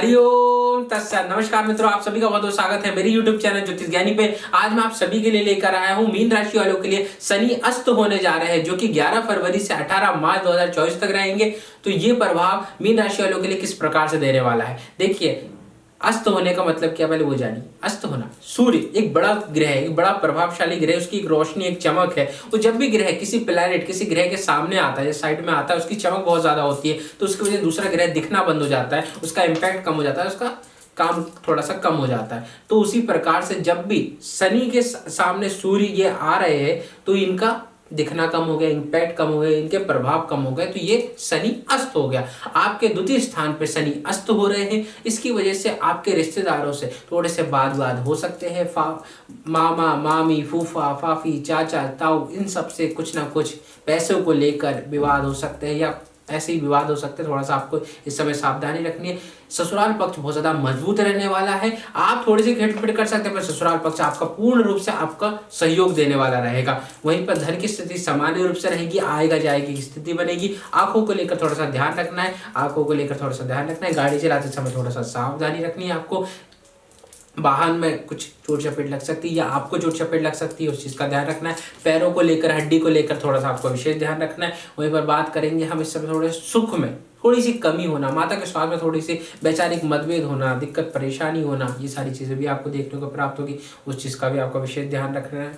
हरिओम तत्सत। नमस्कार मित्रों, आप सभी का बहुत बहुत स्वागत है मेरी यूट्यूब चैनल ज्योतिष ज्ञानी पे। आज मैं आप सभी के लिए लेकर आया हूं मीन राशि वालों के लिए शनि अस्त होने जा रहे हैं, जो कि 11 फरवरी से 18 मार्च 2024 तक रहेंगे। तो ये प्रभाव मीन राशि वालों के लिए किस प्रकार से देने वाला है, देखिए। अस्त होने का मतलब क्या, पहले वो जानिए। अस्त होना, सूर्य एक बड़ा ग्रह है, एक बड़ा प्रभावशाली ग्रह, उसकी एक रोशनी, एक चमक है। वो जब भी ग्रह किसी प्लैनेट, किसी ग्रह के सामने आता है, साइड में आता है, उसकी चमक बहुत ज्यादा होती है, तो उसकी वजह से दूसरा ग्रह दिखना बंद हो जाता है, उसका इम्पैक्ट कम हो जाता है, उसका काम थोड़ा सा कम हो जाता है। तो उसी प्रकार से जब भी शनि के सामने सूर्य ये आ रहे हैं, तो इनका दिखना कम हो गया, इम्पैक्ट कम हो गया, इनके प्रभाव कम हो गए, तो ये शनि अस्त हो गया। आपके द्वितीय स्थान पे शनि अस्त हो रहे हैं, इसकी वजह से आपके रिश्तेदारों से थोड़े से वाद विवाद हो सकते हैं। मामा मामी, फूफा फाफी, चाचा ताऊ, इन सब से कुछ ना कुछ पैसों को लेकर विवाद हो सकते हैं, या ऐसे ही विवाद हो सकते हैं। थोड़ा सा आपको इस समय सावधानी रखनी है। ससुराल पक्ष बहुत ज्यादा मजबूत रहने वाला है, आप थोड़ी सी खिटपिट कर सकते हैं, पर ससुराल पक्ष आपका पूर्ण रूप से आपका सहयोग देने वाला रहेगा। वहीं पर धन की स्थिति सामान्य रूप से रहेगी, आएगा जाएगी की स्थिति बनेगी। आंखों को लेकर थोड़ा सा ध्यान रखना है, आंखों को लेकर थोड़ा सा ध्यान रखना है। गाड़ी चलाते समय थोड़ा सा सावधानी रखनी है आपको। वाहन में कुछ चोट चपेट लग सकती है, या आपको चोट चपेट लग सकती है, उस चीज़ का ध्यान रखना है। पैरों को लेकर, हड्डी को लेकर थोड़ा सा आपको विशेष ध्यान रखना है। वहीं पर बात करेंगे हम इस समय थोड़े सुख में थोड़ी सी कमी होना, माता के स्वास्थ्य में थोड़ी सी वैचारिक मतभेद होना, दिक्कत परेशानी होना, ये सारी चीज़ें भी आपको देखने को प्राप्त होगी। उस चीज़ का भी आपको विशेष ध्यान रखना है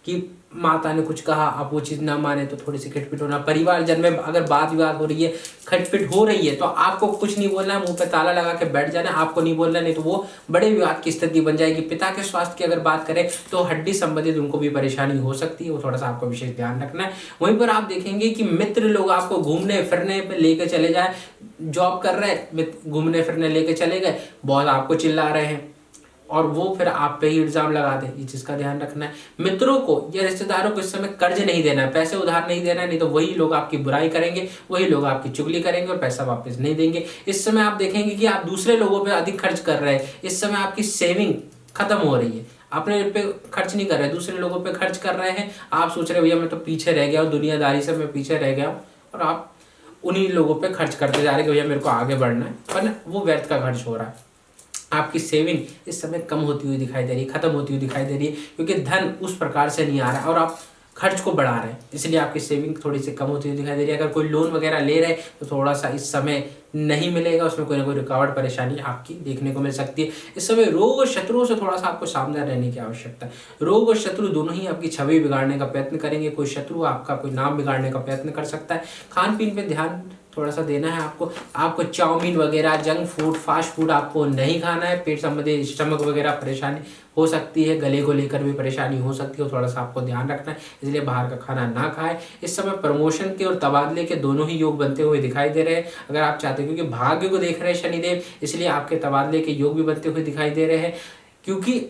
कि माता ने कुछ कहा, आप वो चीज़ ना माने तो थोड़ी सी खटपिट होना। परिवार जन में अगर बात विवाद हो रही है, खटपिट हो रही है, तो आपको कुछ नहीं बोलना है, मुंह पे ताला लगा के बैठ जाना है, आपको नहीं बोलना, नहीं तो वो बड़े विवाद की स्थिति बन जाएगी। पिता के स्वास्थ्य की अगर बात करें तो हड्डी संबंधित उनको भी परेशानी हो सकती है, वो थोड़ा सा आपको विशेष ध्यान रखना है। वहीं पर आप देखेंगे कि मित्र लोग आपको घूमने फिरने पे लेके चले जाए, जॉब कर रहे हैं, घूमने फिरने लेके चले गए, बहुत आपको चिल्ला रहे हैं और वो फिर आप पे ही इल्जाम लगा दे, इस चीज का ध्यान रखना है। मित्रों को या रिश्तेदारों को इस समय कर्ज नहीं देना है, पैसे उधार नहीं देना है, नहीं तो वही लोग आपकी बुराई करेंगे, वही लोग आपकी चुगली करेंगे और पैसा वापस नहीं देंगे। इस समय आप देखेंगे कि आप दूसरे लोगों पे अधिक खर्च कर रहे हैं, इस समय आपकी सेविंग खत्म हो रही है, अपने पे खर्च नहीं कर रहे, दूसरे लोगों पे खर्च कर रहे हैं। आप सोच रहे भैया मैं तो पीछे रह गया हूँ, दुनियादारी से मैं पीछे रह गया हूँ, और आप उन्हीं लोगों पे खर्च करते जा रहे हैं कि भैया मेरे को आगे बढ़ना है, पर वो व्यर्थ का खर्च हो रहा है। आपकी सेविंग इस समय कम होती हुई दिखाई दे रही है, खत्म होती हुई दिखाई दे रही है, क्योंकि धन उस प्रकार से नहीं आ रहा है और आप खर्च को बढ़ा रहे हैं, इसलिए आपकी सेविंग थोड़ी सी कम होती हुई दिखाई दे रही है। अगर कोई लोन वगैरह ले रहे हैं तो थोड़ा सा इस समय नहीं मिलेगा, उसमें कोई ना कोई रुकावट परेशानी आपकी देखने को मिल सकती है। इस समय रोग और शत्रुओं से थोड़ा सा आपको सावधान रहने की आवश्यकता है। रोग और शत्रु दोनों ही आपकी छवि बिगाड़ने का प्रयत्न करेंगे, कोई शत्रु आपका कोई नाम बिगाड़ने का प्रयत्न कर सकता है। खान पीन पे ध्यान थोड़ा सा देना है आपको चाउमीन वगैरह, जंक फूड, फास्ट फूड आपको नहीं खाना है। पेट संबंधी स्टमक वगैरह परेशानी हो सकती है, गले को लेकर भी परेशानी हो सकती है, थोड़ा सा आपको ध्यान रखना है, इसलिए बाहर का खाना ना खाएं। इस समय प्रमोशन के और तबादले के दोनों ही योग बनते हुए दिखाई दे रहे हैं, अगर आप चाहते हैं, क्योंकि भाग्य को देख रहे हैं शनिदेव, इसलिए आपके तबादले के योग भी बनते हुए दिखाई दे रहे हैं। क्योंकि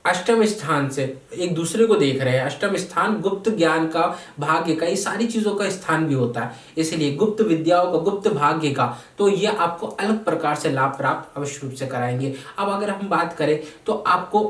अष्टम स्थान से एक दूसरे को देख रहे हैं, अष्टम स्थान गुप्त ज्ञान का, भाग्य का, ये सारी चीजों का स्थान भी होता है, इसलिए गुप्त विद्याओं का, गुप्त भाग्य का, तो ये आपको अलग प्रकार से लाभ प्राप्त अवश्य रूप से कराएंगे। अब अगर हम बात करें तो आपको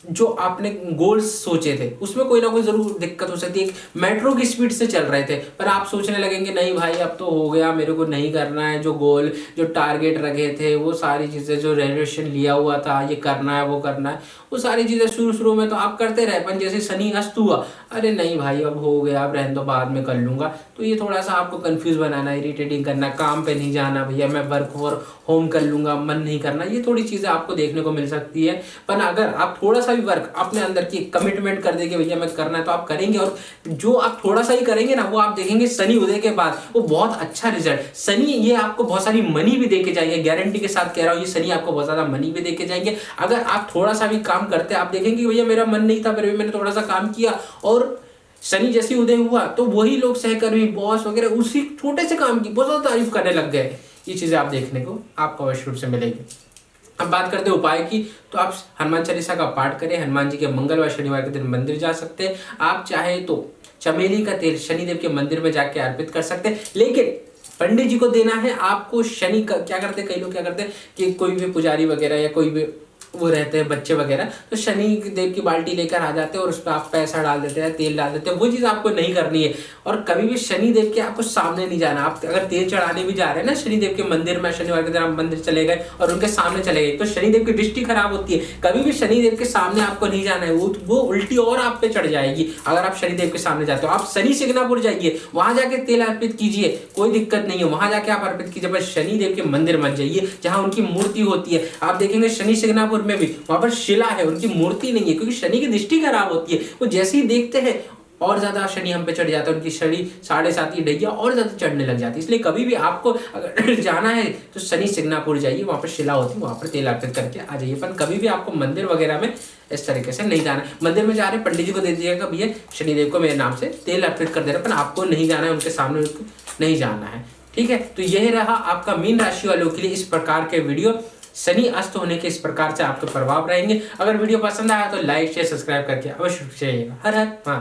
जो आपने गोल्स सोचे थे उसमें कोई ना कोई जरूर दिक्कत हो सकती है। मेट्रो की स्पीड से चल रहे थे, पर आप सोचने लगेंगे नहीं भाई अब तो हो गया, मेरे को नहीं करना है, जो गोल जो टारगेट रखे थे, वो सारी चीज़ें, जो रेजोल्यूशन लिया हुआ था, ये करना है वो करना है, वो सारी चीज़ें शुरू में तो आप करते रहे, पर जैसे शनि अस्त हुआ, अरे नहीं भाई अब हो गया, अब रहने दो, बाद में कर लूंगा, तो ये थोड़ा सा आपको कंफ्यूज बनाना, इरिटेटिंग करना, काम पे नहीं जाना, भैया मैं वर्क और होम कर लूंगा, मन नहीं करना, ये थोड़ी चीज़ें आपको देखने को मिल सकती है। पर अगर आप थोड़ा सा भी वर्क अपने अंदर की कमिटमेंट कर देंगे भैया मैं करना है, तो आप करेंगे, और जो आप थोड़ा सा ही करेंगे ना, वो आप देखेंगे शनि उदय के बाद वो बहुत अच्छा रिजल्ट, शनि ये आपको बहुत सारी मनी भी देके जाएंगे, गारंटी के साथ कह रहा हूँ, ये शनि आपको बहुत ज्यादा मनी भी देके जाएंगे। अगर आप थोड़ा सा भी काम करते हैं, आप देखेंगे भैया मेरा मन नहीं था, फिर भी मैंने थोड़ा सा काम किया, और शनि जैसी उदय हुआ तो वही लोग, सहकर्मी, बॉस वगैरह, उसी छोटे से काम की बहुत ज्यादा तारीफ करने लग गए। ये चीजें आप देखने को आपको अवश्य रूप से मिलेगी। अब बात करते हैं उपाय की, तो आप हनुमान चालीसा का पाठ करें, हनुमान जी के मंगलवार शनिवार के दिन मंदिर जा सकते हैं। आप चाहे तो चमेली का तेल शनिदेव के मंदिर में जाके अर्पित कर सकते हैं, लेकिन पंडित जी को देना है। आपको शनि का क्या करते हैं, कई लोग क्या करते हैं कि कोई भी पुजारी वगैरह या कोई भी वो रहते हैं बच्चे वगैरह, तो शनि देव की बाल्टी लेकर आ जाते हैं और उस पर आप पैसा डाल देते हैं, तेल डाल देते हैं। वो चीज़ आपको नहीं करनी है। और कभी भी शनि देव के आपको सामने नहीं जाना। आप अगर तेल चढ़ाने भी जा रहे हैं ना शनि देव के मंदिर में, शनिवार के दिन आप मंदिर चले गए और उनके सामने चले गए, तो शनि देव की दृष्टि खराब होती है। कभी भी शनि देव के सामने आपको नहीं जाना है, वो उल्टी और आप पे चढ़ जाएगी। अगर आप शनि देव के सामने जाते हो, आप शनि सिग्नापुर जाइए, वहां जाके तेल अर्पित कीजिए, कोई दिक्कत नहीं है। वहां जाके आप अर्पित कीजिए, बस शनि देव के मंदिर मत जाइए जहां उनकी मूर्ति होती है। आप देखेंगे शनि सिग्नापुर में भी वहां पर शिला है, उनकी मूर्ति नहीं है, क्योंकि शनि की दृष्टि खराब होती है। वो जैसे ही देखते हैं और ज्यादा शनि हम पे चढ़ जाता है, उनकी शनि 7.5 ढैया और ज्यादा चढ़ने लग जाती है। इसलिए कभी भी आपको अगर जाना है तो शनि सिग्नापुर जाइए, वहां पर शिला होती है, वहां पर तेल अर्पित करके आ जाइए। पर कभी भी आपको मंदिर वगैरह में इस तरीके से नहीं जाना। मंदिर में जा रहे पंडित जी को दे दीजिएगा भैया शनिदेव को मेरे नाम से तेल अर्पित कर दे रहे, पर आपको नहीं जाना है, उनके सामने उनको नहीं जाना है। ठीक है, तो यह रहा आपका मीन राशि वालों के लिए इस प्रकार के वीडियो। शनि अस्त होने के इस प्रकार से आपके प्रभाव रहेंगे। अगर वीडियो पसंद आया तो लाइक शेयर सब्सक्राइब करके अवश्य शेयर। हर हर महादेव।